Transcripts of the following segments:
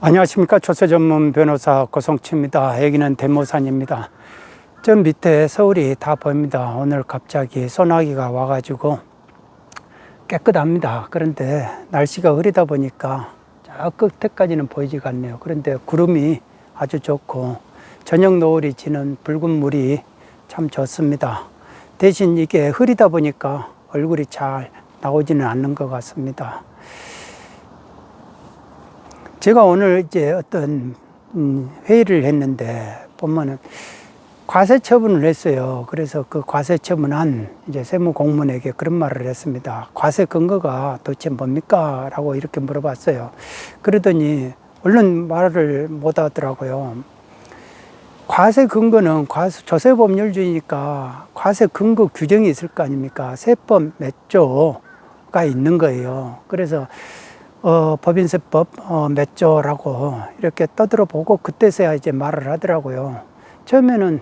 안녕하십니까. 조세 전문 변호사 고성치입니다. 여기는 대모산입니다. 저 밑에 서울이 다 보입니다. 오늘 갑자기 소나기가 와가지고 깨끗합니다. 그런데 날씨가 흐리다 보니까 저 끝에까지는 보이지가 않네요. 그런데 구름이 아주 좋고 저녁 노을이 지는 붉은 물이 참 좋습니다. 대신 이게 흐리다 보니까 얼굴이 잘 나오지는 않는 것 같습니다. 제가 오늘 이제 어떤 회의를 했는데 보면은 과세 처분을 했어요. 그래서 그 과세 처분한 이제 세무공무원에게 그런 말을 했습니다. 과세 근거가 도대체 뭡니까? 라고 이렇게 물어봤어요. 그러더니 얼른 말을 못 하더라고요. 과세 근거는 조세법률주의니까 과세 근거 규정이 있을 거 아닙니까? 세법 몇 조가 있는 거예요. 그래서 법인세법 몇 조라고 이렇게 떠들어 보고 그때서야 이제 말을 하더라고요. 처음에는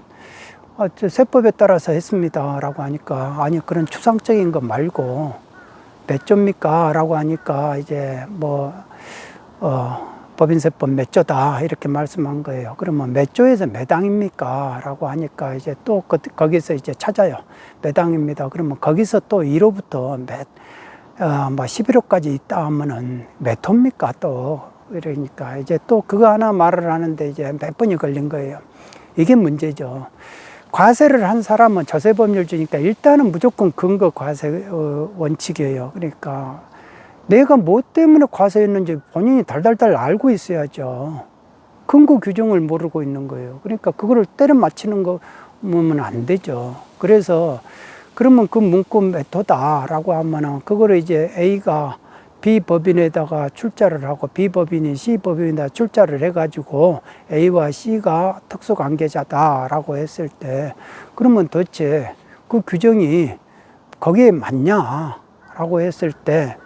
저 세법에 따라서 했습니다 라고 하니까 아니 그런 추상적인 거 말고 몇 조입니까? 라고 하니까 이제 법인세법 몇 조다 이렇게 말씀한 거예요. 그러면 몇 조에서 몇 항입니까? 라고 하니까 이제 또 거기서 이제 찾아요. 몇 항입니다. 그러면 거기서 또 1호부터 11호까지 있다 하면은 몇 호입니까? 또 이러니까 이제 또 그거 하나 말을 하는데 이제 몇 번이 걸린 거예요. 이게 문제죠. 과세를 한 사람은 조세법률주니까 일단은 무조건 근거 과세 원칙이에요. 그러니까 내가 뭐 때문에 과세했는지 본인이 달달달 알고 있어야죠. 근거 규정을 모르고 있는 거예요. 그러니까 그거를 때려 맞히는 거면 안 되죠. 그래서 그러면 그 문구 몇 호다라고 하면은 그거를 이제 A가 B 법인에다가 출자를 하고 B 법인이 C 법인에다 출자를 해가지고 A와 C가 특수관계자다라고 했을 때 그러면 도대체 그 규정이 거기에 맞냐라고 했을 때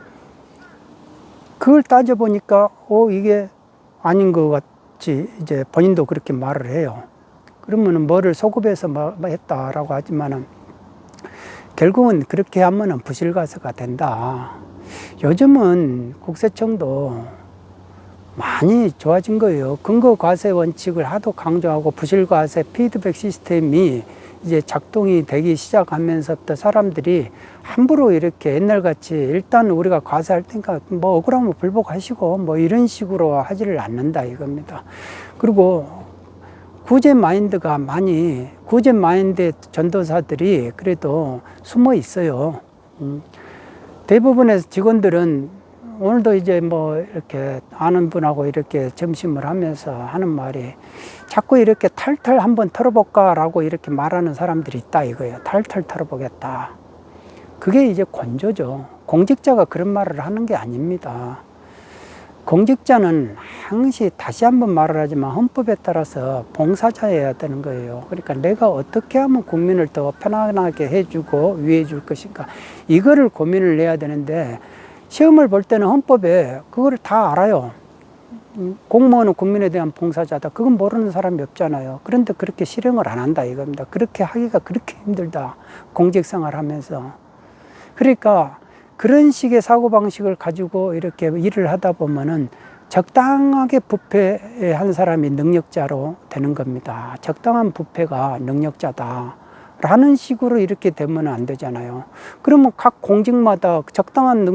그걸 따져보니까 이게 아닌 것 같이 이제 본인도 그렇게 말을 해요. 그러면은 뭐를 소급해서 했다라고 하지만은 결국은 그렇게 하면은 부실과세가 된다. 요즘은 국세청도 많이 좋아진 거예요. 근거과세 원칙을 하도 강조하고 부실과세 피드백 시스템이 이제 작동이 되기 시작하면서부터 사람들이 함부로 이렇게 옛날같이 일단 우리가 과세할 테니까 뭐 억울하면 불복하시고 뭐 이런 식으로 하지를 않는다 이겁니다. 그리고 구제 마인드 전도사들이 그래도 숨어 있어요. 대부분의 직원들은 오늘도 이제 뭐 이렇게 아는 분하고 이렇게 점심을 하면서 하는 말이 자꾸 이렇게 탈탈 한번 털어볼까라고 이렇게 말하는 사람들이 있다 이거예요. 탈탈 털어보겠다. 그게 이제 권조죠. 공직자가 그런 말을 하는 게 아닙니다. 공직자는 항시 다시 한번 말을 하지만 헌법에 따라서 봉사자여야 되는 거예요. 그러니까 내가 어떻게 하면 국민을 더 편안하게 해주고 위해 줄 것인가 이거를 고민을 해야 되는데 시험을 볼 때는 헌법에 그거를 다 알아요. 공무원은 국민에 대한 봉사자다. 그건 모르는 사람이 없잖아요. 그런데 그렇게 실행을 안 한다 이겁니다. 그렇게 하기가 그렇게 힘들다. 공직생활 하면서. 그러니까 그런 식의 사고방식을 가지고 이렇게 일을 하다 보면은 적당하게 부패한 사람이 능력자로 되는 겁니다. 적당한 부패가 능력자다. 라는 식으로 이렇게 되면 안 되잖아요. 그러면 각 공직마다 적당한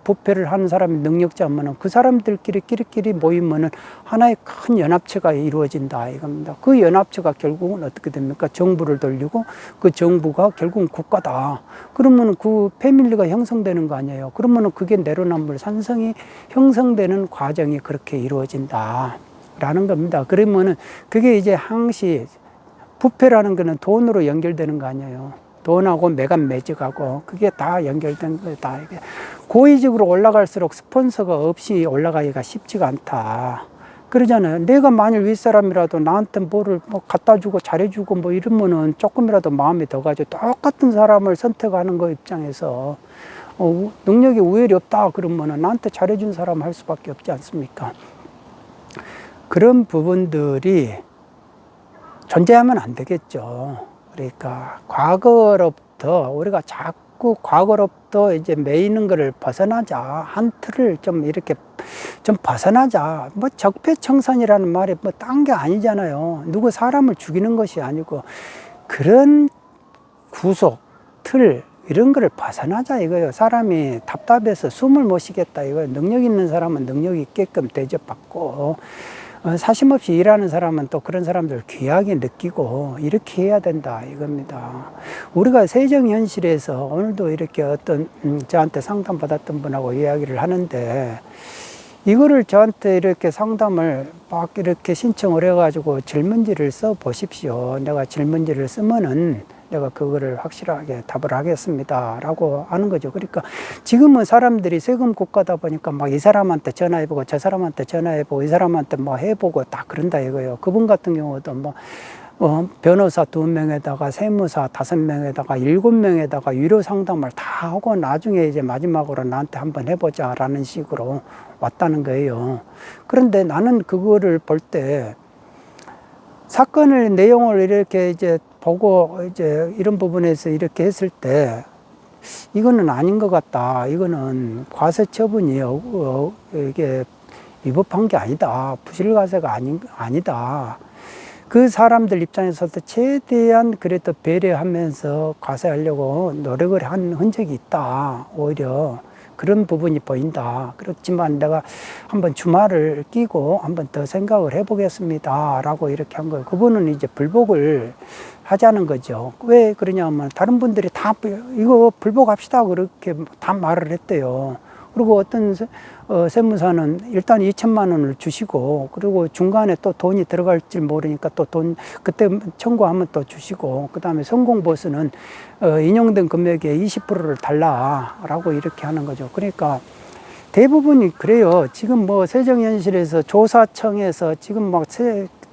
부패를 하는 사람이 능력자면은 그 사람들끼리 끼리끼리 모이면은 하나의 큰 연합체가 이루어진다 이겁니다. 그 연합체가 결국은 어떻게 됩니까? 정부를 돌리고 그 정부가 결국은 국가다. 그러면은 그 패밀리가 형성되는 거 아니에요. 그러면은 그게 내로남불 산성이 형성되는 과정이 그렇게 이루어진다. 라는 겁니다. 그러면은 그게 이제 항시 부패라는 거는 돈으로 연결되는 거 아니에요. 돈하고 매각매직하고 그게 다 연결된 거다. 이게 고위직으로 올라갈수록 스폰서가 없이 올라가기가 쉽지가 않다. 그러잖아요. 내가 만일 윗사람이라도 나한테 뭐를 갖다 주고 잘해주고 뭐 이러면은 조금이라도 마음이 더 가죠. 똑같은 사람을 선택하는 거 입장에서 능력이 우열이 없다 그러면은 나한테 잘해준 사람 할 수밖에 없지 않습니까? 그런 부분들이 존재하면 안 되겠죠. 그러니까 과거로부터 우리가 자꾸 자꾸 과거로부터 이제 매이는 거를 벗어나자. 한 틀을 좀 이렇게 좀 벗어나자. 뭐 적폐청산이라는 말이 뭐 딴 게 아니잖아요. 누구 사람을 죽이는 것이 아니고 그런 구속, 틀 이런 거를 벗어나자 이거예요. 사람이 답답해서 숨을 못 쉬겠다 이거예요. 능력 있는 사람은 능력 있게끔 대접받고 사심 없이 일하는 사람은 또 그런 사람들 귀하게 느끼고 이렇게 해야 된다 이겁니다. 우리가 세정현실에서 오늘도 이렇게 어떤 저한테 상담받았던 분하고 이야기를 하는데 이거를 저한테 이렇게 상담을 막 이렇게 신청을 해가지고 질문지를 써 보십시오. 내가 질문지를 쓰면은 내가 그거를 확실하게 답을 하겠습니다 라고 하는 거죠. 그러니까 지금은 사람들이 세금 국가다 보니까 막 이 사람한테 전화해보고 저 사람한테 전화해보고 이 사람한테 뭐 해보고 다 그런다 이거예요. 그분 같은 경우도 뭐 변호사 2명에다가 세무사 5명에다가 7명에다가 유료 상담을 다 하고 나중에 이제 마지막으로 나한테 한번 해보자 라는 식으로 왔다는 거예요. 그런데 나는 그거를 볼 때 사건의 내용을 이렇게 이제 보고 이제 이런 부분에서 이렇게 했을 때 이거는 아닌 것 같다. 이거는 과세 처분이 이게 위법한 게 아니다. 부실과세가 아니다. 그 사람들 입장에서도 최대한 그래도 배려하면서 과세하려고 노력을 한 흔적이 있다. 오히려 그런 부분이 보인다. 그렇지만 내가 한번 주말을 끼고 한번 더 생각을 해보겠습니다. 라고 이렇게 한 거예요. 그분은 이제 불복을 하자는 거죠. 왜 그러냐면 다른 분들이 다 이거 불복합시다. 그렇게 다 말을 했대요. 그리고 어떤 세무사는 일단 2천만 원을 주시고 그리고 중간에 또 돈이 들어갈지 모르니까 또 돈 그때 청구하면 또 주시고 그다음에 성공보수는 인용된 금액의 20%를 달라라고 이렇게 하는 거죠. 그러니까 대부분이 그래요. 지금 뭐 세정현실에서 조사청에서 지금 막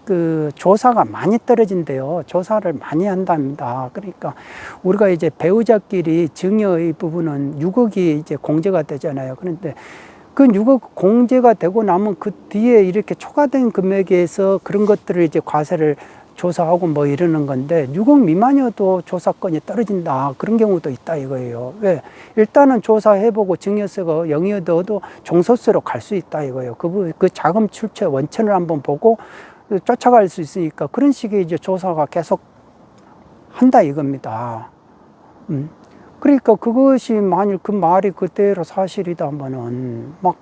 그 조사가 많이 떨어진대요. 조사를 많이 한답니다. 그러니까 우리가 이제 배우자끼리 증여의 부분은 6억이 이제 공제가 되잖아요. 그런데 그 6억 공제가 되고 나면 그 뒤에 이렇게 초과된 금액에서 그런 것들을 이제 과세를 조사하고 뭐 이러는 건데 6억 미만이어도 조사권이 떨어진다. 그런 경우도 있다 이거예요. 왜? 일단은 조사해보고 증여세가 0이어도 종소세로 갈 수 있다 이거예요. 그 자금 출처 원천을 한번 보고 쫓아갈 수 있으니까 그런 식의 이제 조사가 계속 한다 이겁니다. 그러니까 그것이 만일 그 말이 그대로 사실이다면은 막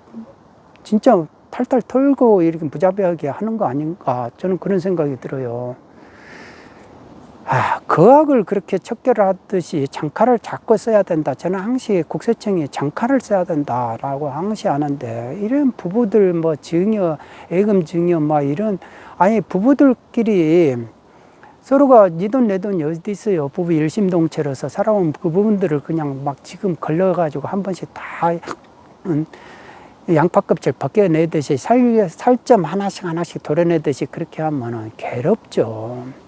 진짜 탈탈 털고 이렇게 무자비하게 하는 거 아닌가 저는 그런 생각이 들어요. 거학을 그렇게 척결하듯이 장칼을 잡고 써야 된다. 저는 항시 국세청이 장칼을 써야 된다라고 항시 하는데 이런 부부들 뭐 증여, 예금 증여 막 이런 아니 부부들끼리 서로가 네 돈 내 돈이 어디 있어요. 부부 일심동체로서 살아온 그 부분들을 그냥 막 지금 걸려가지고 한 번씩 다 양파 껍질 벗겨내듯이 살점 하나씩 도려내듯이 그렇게 하면은 괴롭죠.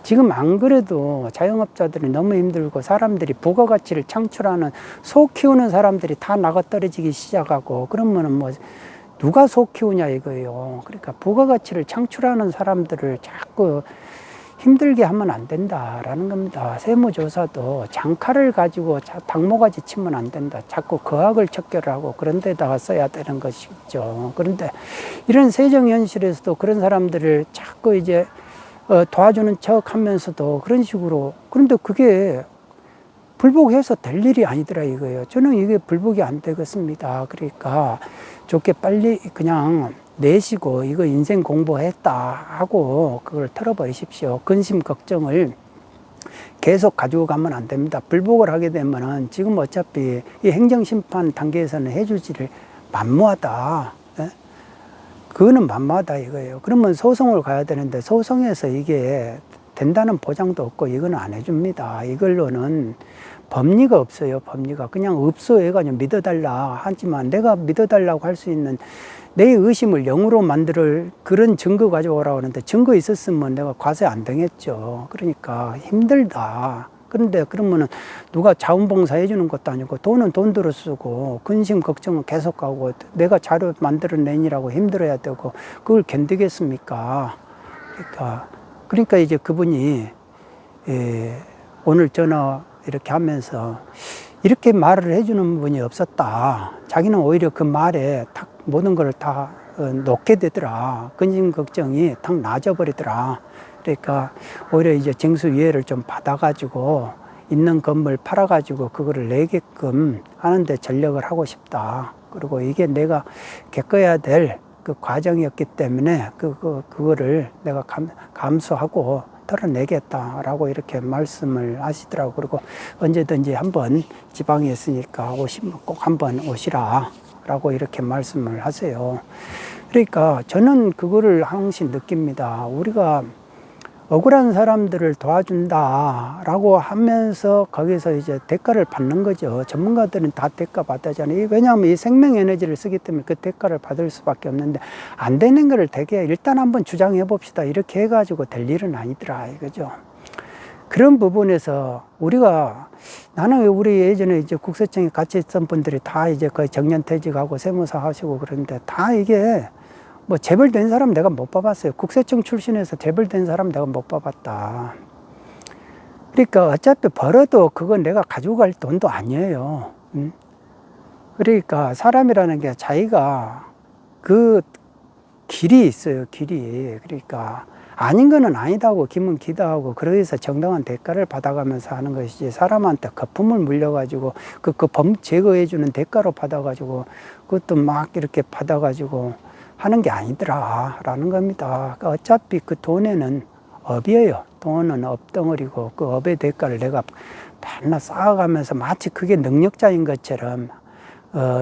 지금 안 그래도 자영업자들이 너무 힘들고 사람들이 부가가치를 창출하는 소 키우는 사람들이 다 나가 떨어지기 시작하고 그러면은 뭐 누가 소 키우냐 이거예요. 그러니까 부가가치를 창출하는 사람들을 자꾸 힘들게 하면 안 된다라는 겁니다. 세무조사도 장칼을 가지고 당모가지 치면 안 된다. 자꾸 거학을 척결하고 그런 데다가 써야 되는 것이죠. 그런데 이런 세정현실에서도 그런 사람들을 자꾸 이제 도와주는 척 하면서도 그런 식으로 그런데 그게 불복해서 될 일이 아니더라 이거예요. 저는 이게 불복이 안 되겠습니다. 그러니까 좋게 빨리 그냥 내시고 이거 인생 공부했다 하고 그걸 털어버리십시오. 근심 걱정을 계속 가지고 가면 안 됩니다. 불복을 하게 되면은 지금 어차피 이 행정심판 단계에서는 해주지를 만무하다. 그거는 만무하다 이거예요. 그러면 소송을 가야 되는데 소송에서 이게 된다는 보장도 없고 이거는 안 해줍니다. 이걸로는 법리가 없어요. 법리가 그냥 없어 해가지고 믿어달라 하지만 내가 믿어달라고 할 수 있는 내 의심을 0으로 만들 그런 증거 가져오라고 하는데 증거 있었으면 내가 과세 안 당했죠. 그러니까 힘들다. 그런데 그러면은 누가 자원봉사 해주는 것도 아니고 돈은 돈대로 쓰고 근심 걱정은 계속 하고 내가 자료 만들어내니라고 힘들어야 되고 그걸 견디겠습니까? 그러니까 이제 그분이 오늘 전화 이렇게 하면서 이렇게 말을 해주는 분이 없었다. 자기는 오히려 그 말에 탁 모든 걸 다 놓게 되더라. 근심 걱정이 탁 나아져버리더라. 그러니까 오히려 이제 징수유예를 좀 받아가지고 있는 건물 팔아가지고 그거를 내게끔 하는데 전력을 하고 싶다. 그리고 이게 내가 겪어야 될 그 과정이었기 때문에 그거를 내가 감수하고 털어내겠다라고 이렇게 말씀을 하시더라고요. 그리고 언제든지 한번 지방에 있으니까 오시면 꼭 한번 오시라 라고 이렇게 말씀을 하세요. 그러니까 저는 그거를 항상 느낍니다. 우리가 억울한 사람들을 도와준다라고 하면서 거기서 이제 대가를 받는 거죠. 전문가들은 다 대가 받아잖아요. 왜냐하면 이 생명 에너지를 쓰기 때문에 그 대가를 받을 수밖에 없는데 안 되는 거를 되게 일단 한번 주장해 봅시다. 이렇게 해가지고 될 일은 아니더라 이거죠. 그런 부분에서 우리가 나는 우리 예전에 이제 국세청에 같이 있던 분들이 다 이제 거의 정년퇴직하고 세무사 하시고 그러는데 다 이게 뭐 재벌된 사람 내가 못 봐봤어요. 국세청 출신에서 재벌된 사람 내가 못 봐봤다. 그러니까 어차피 벌어도 그건 내가 가지고 갈 돈도 아니에요. 그러니까 사람이라는 게 자기가 그 길이 있어요. 길이. 그러니까 아닌 거는 아니다고 기면 기다하고 그래서 정당한 대가를 받아가면서 하는 것이지 사람한테 거품을 물려가지고 그 범 제거해주는 대가로 받아가지고 그것도 막 이렇게 받아가지고 하는 게 아니더라 라는 겁니다. 그러니까 어차피 그 돈에는 업이에요. 돈은 업덩어리고 그 업의 대가를 내가 반나 쌓아가면서 마치 그게 능력자인 것처럼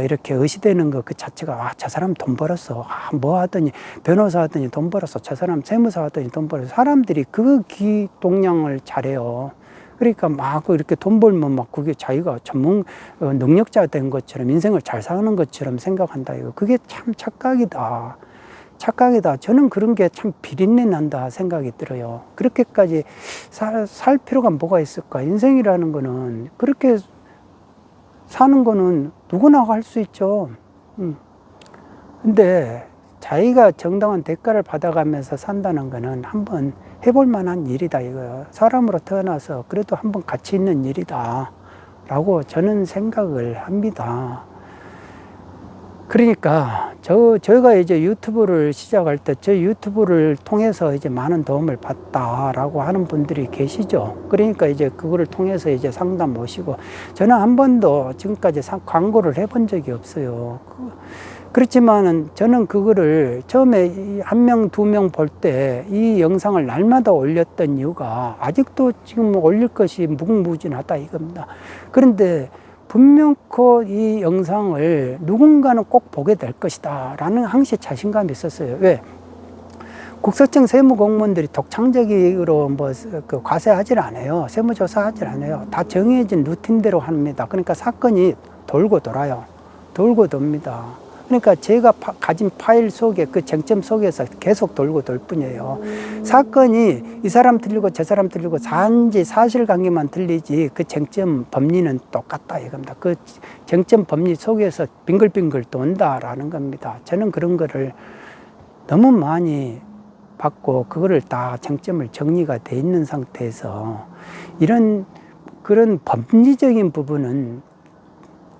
이렇게 의시되는 것 그 자체가 저 사람 돈 벌었어. 뭐 하더니 변호사 하더니 돈 벌었어. 저 사람 세무사 하더니 돈 벌었어. 사람들이 그 기동량을 잘해요. 그러니까 막 이렇게 돈 벌면 막 그게 자기가 전문 능력자 된 것처럼 인생을 잘 사는 것처럼 생각한다. 이거 그게 참 착각이다. 착각이다. 저는 그런 게 참 비린내 난다 생각이 들어요. 그렇게까지 살 필요가 뭐가 있을까? 인생이라는 거는 그렇게 사는 거는 누구나 할 수 있죠. 근데 자기가 정당한 대가를 받아가면서 산다는 거는 한번 해볼 만한 일이다 이거예요. 사람으로 태어나서 그래도 한번 가치 있는 일이다 라고 저는 생각을 합니다. 그러니까 저희가 이제 유튜브를 시작할 때 저 유튜브를 통해서 이제 많은 도움을 받다라고 하는 분들이 계시죠. 그러니까 이제 그거를 통해서 이제 상담 오시고 저는 한 번도 지금까지 광고를 해본 적이 없어요. 그렇지만은 저는 그거를 처음에 한 명, 두 명 볼 때 이 영상을 날마다 올렸던 이유가 아직도 지금 올릴 것이 무궁무진하다 이겁니다. 그런데 분명코 이 영상을 누군가는 꼭 보게 될 것이다 라는 항시 자신감이 있었어요. 왜? 국세청 세무공무원들이 독창적으로 뭐 그 과세하질 않아요. 세무조사하질 않아요. 다 정해진 루틴대로 합니다. 그러니까 사건이 돌고 돌아요. 돌고 돕니다. 그러니까 제가 가진 파일 속에 그 쟁점 속에서 계속 돌고 돌 뿐이에요. 사건이 이 사람 틀리고 저 사람 틀리고 단지 사실관계만 틀리지 그 쟁점 법리는 똑같다 이겁니다. 그 쟁점 법리 속에서 빙글빙글 돈다라는 겁니다. 저는 그런 거를 너무 많이 받고 그거를 다 쟁점을 정리가 돼 있는 상태에서 이런 그런 법리적인 부분은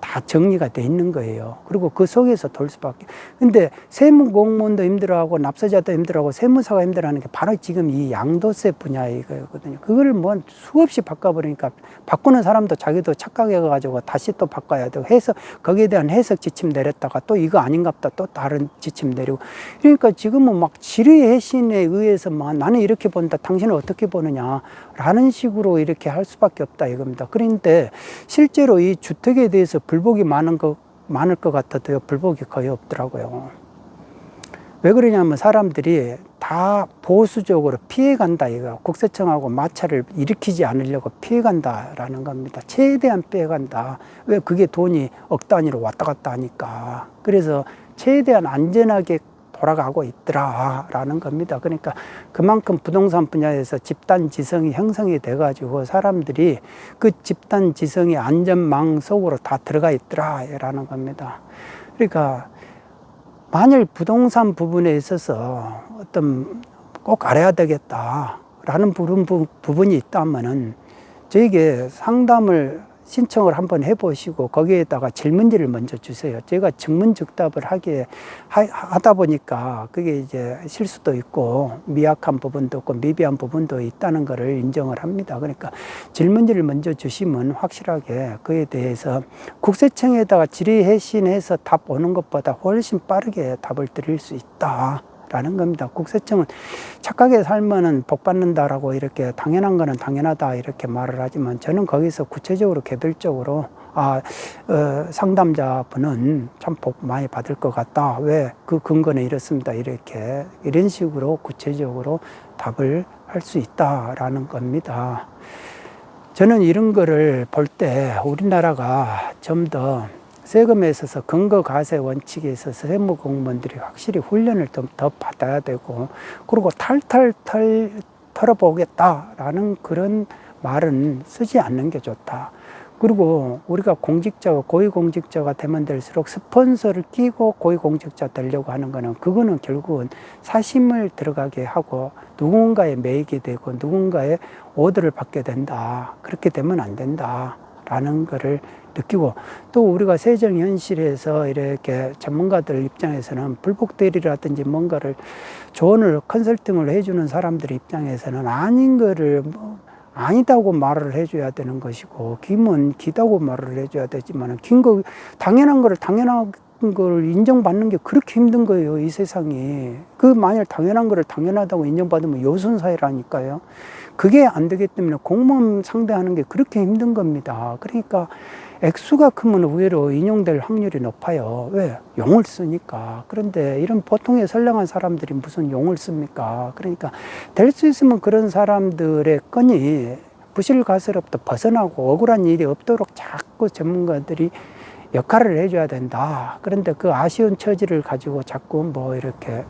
다 정리가 돼 있는 거예요. 그리고 그 속에서 돌 수밖에. 근데 세무공무원도 힘들어하고 납세자도 힘들어하고 세무사가 힘들어하는 게 바로 지금 이 양도세 분야이거든요. 그걸 뭐 수없이 바꿔버리니까 바꾸는 사람도 자기도 착각해가지고 다시 또 바꿔야 되고 해서 거기에 대한 해석 지침 내렸다가 또 이거 아닌갑다 또 다른 지침 내리고. 그러니까 지금은 막 지리해신에 의해서 막 나는 이렇게 본다 당신은 어떻게 보느냐 라는 식으로 이렇게 할 수밖에 없다 이겁니다. 그런데 실제로 이 주택에 대해서 불복이 많을 것 같아도요, 불복이 거의 없더라고요. 왜 그러냐면 사람들이 다 보수적으로 피해간다 이거. 국세청하고 마찰을 일으키지 않으려고 피해간다라는 겁니다. 최대한 피해간다. 왜? 그게 돈이 억 단위로 왔다 갔다 하니까. 그래서 최대한 안전하게 돌아가고 있더라라는 겁니다. 그러니까 그만큼 부동산 분야에서 집단 지성이 형성이 돼가지고 사람들이 그 집단 지성의 안전망 속으로 다 들어가 있더라라는 겁니다. 그러니까 만일 부동산 부분에 있어서 어떤 꼭 알아야 되겠다라는 부분이 있다면은 저에게 상담을 신청을 한번 해보시고 거기에다가 질문지를 먼저 주세요. 제가 증문즉답을 하다 보니까 그게 이제 실수도 있고 미약한 부분도 있고 미비한 부분도 있다는 것을 인정을 합니다. 그러니까 질문지를 먼저 주시면 확실하게 그에 대해서 국세청에다가 질의해신해서 답 오는 것보다 훨씬 빠르게 답을 드릴 수 있다 라는 겁니다. 국세청은 착하게 살면은 복 받는다라고 이렇게 당연한 거는 당연하다 이렇게 말을 하지만 저는 거기서 구체적으로 개별적으로 상담자분은 참 복 많이 받을 것 같다. 왜? 그 근거는 이렇습니다. 이런 식으로 구체적으로 답을 할 수 있다라는 겁니다. 저는 이런 거를 볼 때 우리나라가 좀 더 세금에 있어서 근거 과세 원칙에 있어서 세무 공무원들이 확실히 훈련을 좀 더 받아야 되고, 그리고 탈탈 털어보겠다라는 그런 말은 쓰지 않는 게 좋다. 그리고 우리가 공직자가 고위공직자가 되면 될수록 스폰서를 끼고 고위공직자 되려고 하는 거는 그거는 결국은 사심을 들어가게 하고 누군가의 매이게 되고 누군가의 오더를 받게 된다. 그렇게 되면 안 된다라는 거를 느끼고, 또 우리가 세정 현실에서 이렇게 전문가들 입장에서는 불복대리라든지 뭔가를 조언을 컨설팅을 해주는 사람들 입장에서는 아닌 거를 아니다고 말을 해줘야 되는 것이고, 기면 기다고 말을 해줘야 되지만 긴 거 당연한 거를 당연한 걸 인정받는 게 그렇게 힘든 거예요, 이 세상이. 만약 당연한 거를 당연하다고 인정받으면 요순사회라니까요. 그게 안 되기 때문에 공무원 상대하는 게 그렇게 힘든 겁니다. 그러니까 액수가 크면 의외로 인용될 확률이 높아요. 왜? 용을 쓰니까. 그런데 이런 보통의 선량한 사람들이 무슨 용을 씁니까? 그러니까 될 수 있으면 그런 사람들의 건이 부실가설로부터 벗어나고 억울한 일이 없도록 자꾸 전문가들이 역할을 해줘야 된다. 그런데 그 아쉬운 처지를 가지고 자꾸 이렇게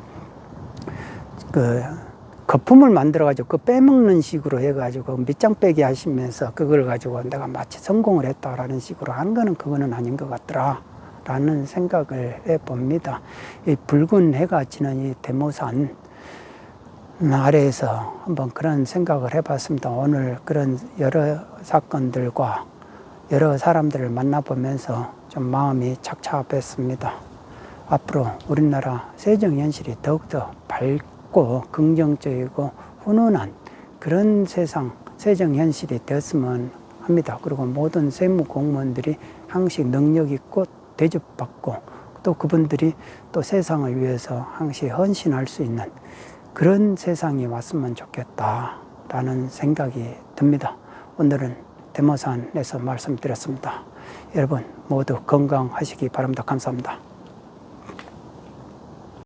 거품을 만들어가지고 그 빼먹는 식으로 해가지고 밑장 빼기 하시면서 그걸 가지고 내가 마치 성공을 했다라는 식으로 하는 거는 그거는 아닌 것 같더라 라는 생각을 해봅니다. 이 붉은 해가 지는 이 대모산 아래에서 한번 그런 생각을 해봤습니다. 오늘 그런 여러 사건들과 여러 사람들을 만나보면서 좀 마음이 착잡했습니다. 앞으로 우리나라 세정 현실이 더욱더 밝고 긍정적이고 훈훈한 그런 세정 현실이 되었으면 합니다. 그리고 모든 세무 공무원들이 항시 능력 있고 대접받고 또 그분들이 또 세상을 위해서 항시 헌신할 수 있는 그런 세상이 왔으면 좋겠다라는 생각이 듭니다. 오늘은 대모산에서 말씀드렸습니다. 여러분 모두 건강하시기 바랍니다. 감사합니다.